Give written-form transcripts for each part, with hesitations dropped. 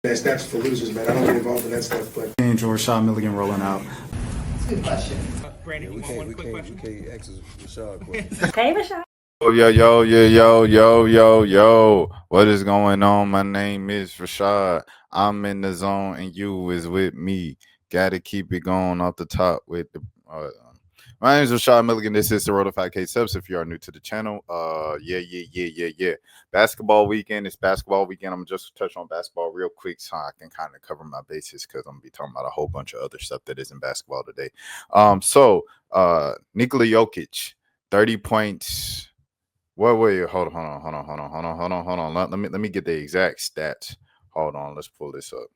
That's for losers, man. I don't get involved in that stuff. But Angel Rashad Milligan rolling out. That's a good question. Brandon, Yeah, you want one quick question? we can't ask Rashad questions. Hey, Rashad. Oh, yo. What is going on? My name is Rashad. I'm in the zone and you is with me. Gotta keep it going off the top with the my name is Rashad Milligan. This is the Road to 5K Subs. If you are new to the channel, yeah. Basketball weekend. It's basketball weekend. I'm just touch on basketball real quick so I can kind of cover my bases because I'm gonna be talking about a whole bunch of other stuff that isn't basketball today. Nikola Jokić, 30 points. Wait, hold on. Let me get the exact stats. Hold on, let's pull this up.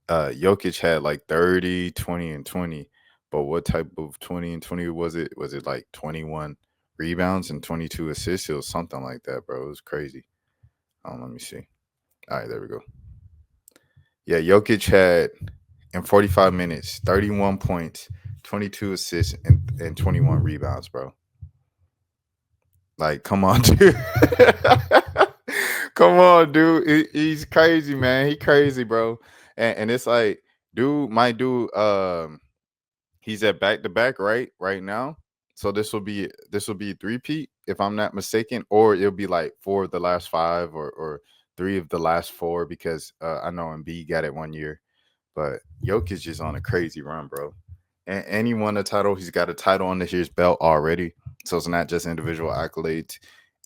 Jokić had like 30, 20, and 20. But what type of 20 and 20 was it? Was it like 21 rebounds and 22 assists? It was something like that, bro. It was crazy. Let me see. All right, there we go. Yeah, Jokić had in 45 minutes, 31 points, 22 assists, and 21 rebounds, bro. Like, come on, dude. Come on, dude. He's crazy, man. He crazy, bro. And it's like, he's at back-to-back right now. So this will be a three-peat, if I'm not mistaken, or it'll be like 4 of the last 5 or 3 of the last 4 because I know Embiid got it one year. But Jokić is on a crazy run, bro. And he won a title. He's got a title on this year's belt already. So it's not just individual accolades.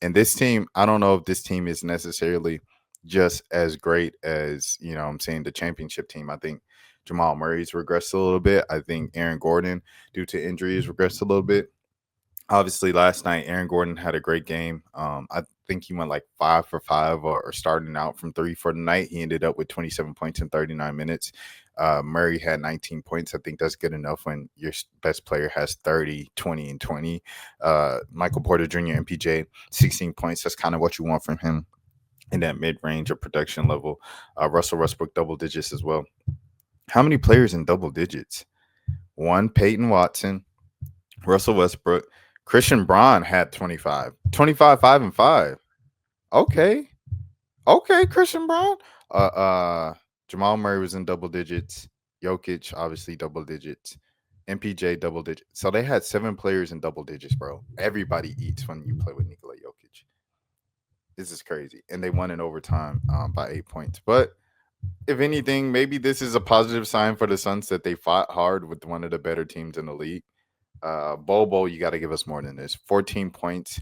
And this team, I don't know if this team is necessarily just as great as, I'm saying the championship team. I think Jamal Murray's regressed a little bit. I think Aaron Gordon, due to injuries, regressed a little bit. Obviously, last night, Aaron Gordon had a great game. I think he went like 5 for 5 or starting out from 3 for the night. He ended up with 27 points in 39 minutes. Murray had 19 points. I think that's good enough when your best player has 30, 20, and 20. Michael Porter Jr. MPJ, 16 points. That's kind of what you want from him in that mid-range or production level. Russell Westbrook, double digits as well. How many players in double digits? 1, Peyton Watson, Russell Westbrook. Christian Braun had 25, 5 and 5. Okay, Christian Braun. Jamal Murray was in double digits. Jokić, obviously, double digits. MPJ, double digits. So they had 7 players in double digits, bro. Everybody eats when you play with Nikola Jokić. This is crazy. And they won in overtime by 8 points. But if anything, maybe this is a positive sign for the Suns that they fought hard with one of the better teams in the league. Bobo, you got to give us more than this. 14 points.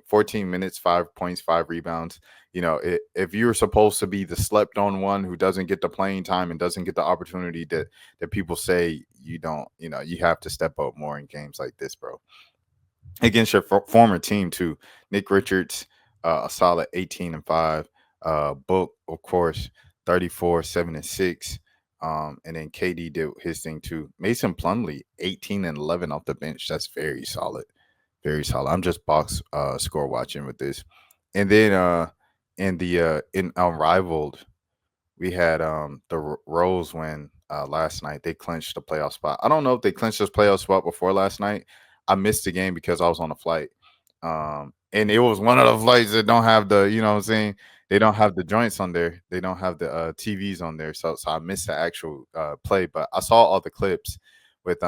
14 minutes, 5 points, 5 rebounds. If you're supposed to be the slept on one who doesn't get the playing time and doesn't get the opportunity that people say you don't, you have to step up more in games like this, bro. Against your former team too. Nick Richards, a solid 18 and 5. Book, of course, 34, 7 and 6. And then KD did his thing too. Mason Plumlee, 18 and 11 off the bench. That's very solid. Very solid. I'm just box score watching with this. And then in Unrivaled, we had the Rose win last night. They clinched the playoff spot. I don't know if they clinched this playoff spot before last night. I missed the game because I was on a flight. And it was one of the flights that don't have the, they don't have the joints on there. They don't have the TVs on there. So I missed the actual play. But I saw all the clips with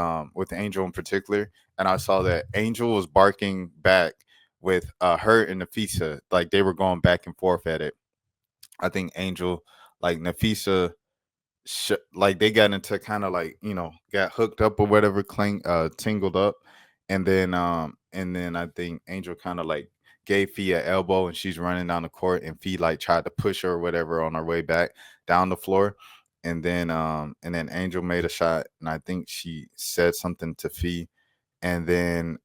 Angel in particular. And I saw that Angel was barking back with her and Nafisa. Like they were going back and forth at it. I think Angel, like Nafisa, like they got into kind of like, got hooked up or whatever, tingled up. And then I think Angel kind of like gave Fee an elbow and she's running down the court and Fee like tried to push her or whatever on her way back down the floor. And then Angel made a shot and I think she said something to Fee. And then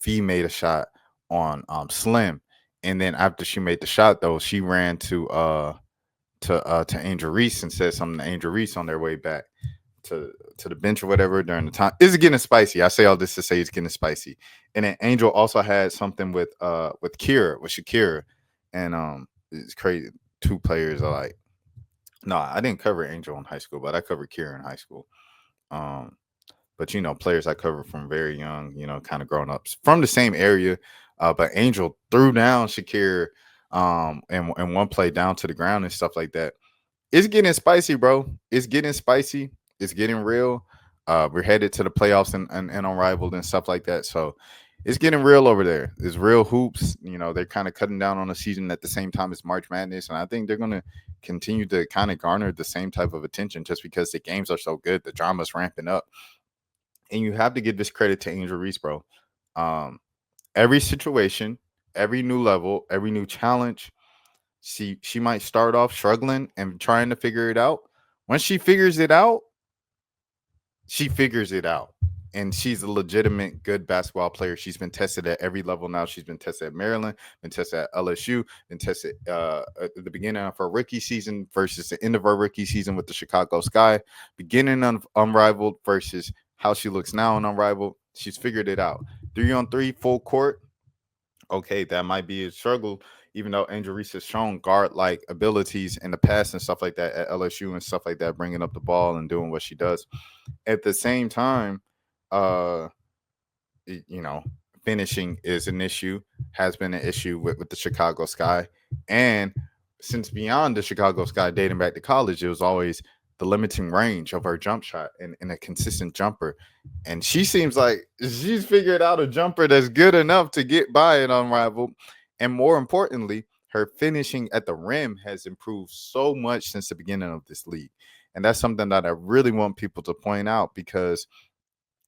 Fee made a shot on Slim. And then after she made the shot though, she ran to Angel Reese and said something to Angel Reese on their way back to the bench or whatever during the time. It's getting spicy. I say all this to say it's getting spicy. And then Angel also had something with Shakira. And it's crazy. 2 players are like, no, I didn't cover Angel in high school, but I covered Kira in high school. But players I covered from very young, kind of growing up from the same area. But Angel threw down Shakira and one play down to the ground and stuff like that. it's getting spicy, bro. It's getting spicy. It's getting real. We're headed to the playoffs and Unrivaled and stuff like that. So it's getting real over there. It's real hoops. You know, they're kind of cutting down on the season at the same time as March Madness. And I think they're going to continue to kind of garner the same type of attention just because the games are so good. The drama's ramping up. And you have to give this credit to Angel Reese, bro. Every situation, every new level, every new challenge, she might start off struggling and trying to figure it out. Once she figures it out, she figures it out. And she's a legitimate good basketball player. She's been tested at every level now. She's been tested at Maryland, been tested at LSU, been tested at the beginning of her rookie season versus the end of her rookie season with the Chicago Sky, beginning of Unrivaled versus how she looks now in Unrivaled. She's figured it out. 3-on-3 full court. Okay, that might be a struggle, even though Angel Reese has shown guard-like abilities in the past and stuff like that at LSU and stuff like that, bringing up the ball and doing what she does. At the same time, you know, finishing is an issue, has been an issue with the Chicago Sky. And since beyond the Chicago Sky, dating back to college, it was always the limiting range of her jump shot and a consistent jumper. And she seems like she's figured out a jumper that's good enough to get by it Unrivaled. And more importantly, her finishing at the rim has improved so much since the beginning of this league. And that's something that I really want people to point out because,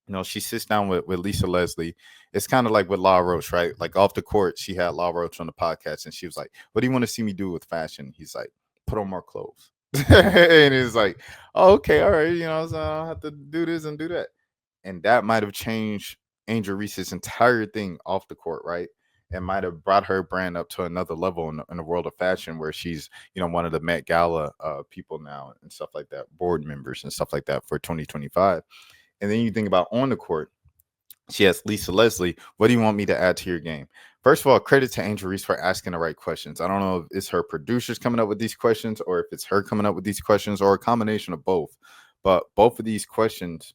you know, she sits down with Lisa Leslie. It's kind of like with La Roche, right? Like off the court, she had La Roche on the podcast and she was like, what do you want to see me do with fashion? He's like, put on more clothes. And it's like, oh, okay, all right, you know, so I don't have to do this and do that. And that might have changed Angel Reese's entire thing off the court, right? And might have brought her brand up to another level in the world of fashion where she's, you know, one of the Met Gala people now and stuff like that, board members and stuff like that for 2025. And then you think about on the court, she has Lisa Leslie. What do you want me to add to your game? First of all, credit to Angel Reese for asking the right questions. I don't know if it's her producers coming up with these questions or if it's her coming up with these questions or a combination of both. But both of these questions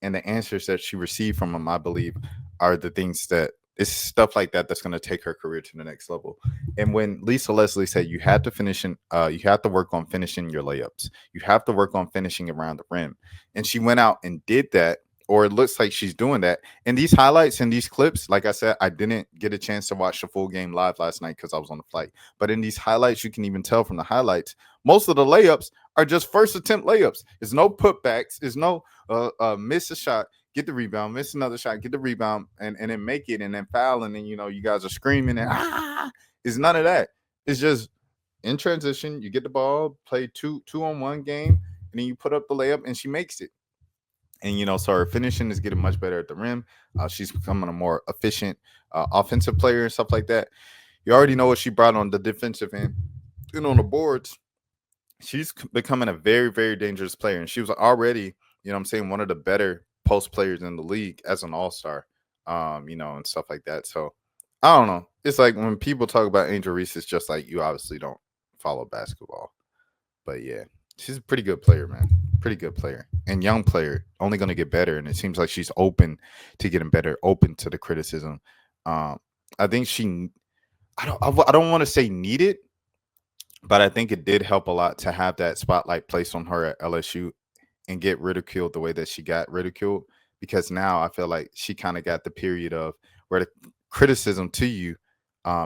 and the answers that she received from them, I believe, are the things that it's stuff like that that's going to take her career to the next level. And when Lisa Leslie said you had to finish in, you have to work on finishing your layups. You have to work on finishing around the rim. And she went out and did that, or it looks like she's doing that. And these highlights and these clips, like I said, I didn't get a chance to watch the full game live last night because I was on the flight. But in these highlights, you can even tell from the highlights, most of the layups are just first attempt layups. There's no putbacks. There's no miss a shot, get the rebound, miss another shot, get the rebound, and then make it, and then foul, and then, you know, you guys are screaming, and it's none of that. It's just in transition, you get the ball, play two-on-one game, and then you put up the layup, and she makes it. And, you know, so her finishing is getting much better at the rim. She's becoming a more efficient offensive player and stuff like that. You already know what she brought on the defensive end and on the boards. She's becoming a very, very dangerous player. And she was already, you know what I'm saying, one of the better post players in the league as an all-star, you know, and stuff like that. So I don't know. It's like when people talk about Angel Reese, it's just like you obviously don't follow basketball. But yeah, she's a pretty good player, man. Pretty good player and young player, only going to get better. And it seems like she's open to getting better, open to the criticism. I think I don't want to say needed, but I think it did help a lot to have that spotlight placed on her at LSU and get ridiculed the way that she got ridiculed, because now I feel like she kind of got the period of where the criticism to you,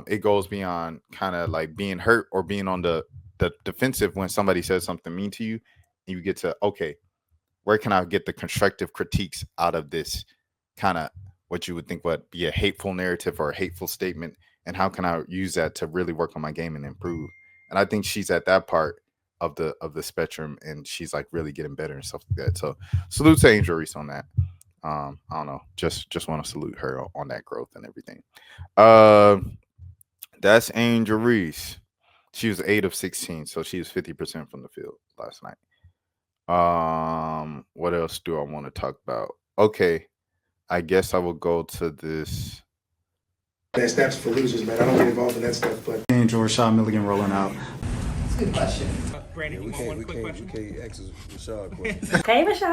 it goes beyond kind of like being hurt or being on the defensive when somebody says something mean to you, and you get to, okay, where can I get the constructive critiques out of this kind of what you would think would be a hateful narrative or a hateful statement, and how can I use that to really work on my game and improve? And I think she's at that part of the spectrum, and she's like really getting better and stuff like that. So salute to Angel Reese on that. I don't know, just want to salute her on that growth and everything. That's Angel Reese. She was 8 of 16, so she was 50% from the field last night. What else do I want to talk about? Okay, I guess I will go to this. That's for losers, man. I don't get involved in that stuff, but Angel Rashad Milligan rolling out. That's a good question. We can't ask Rashad questions. Hey, Rashad.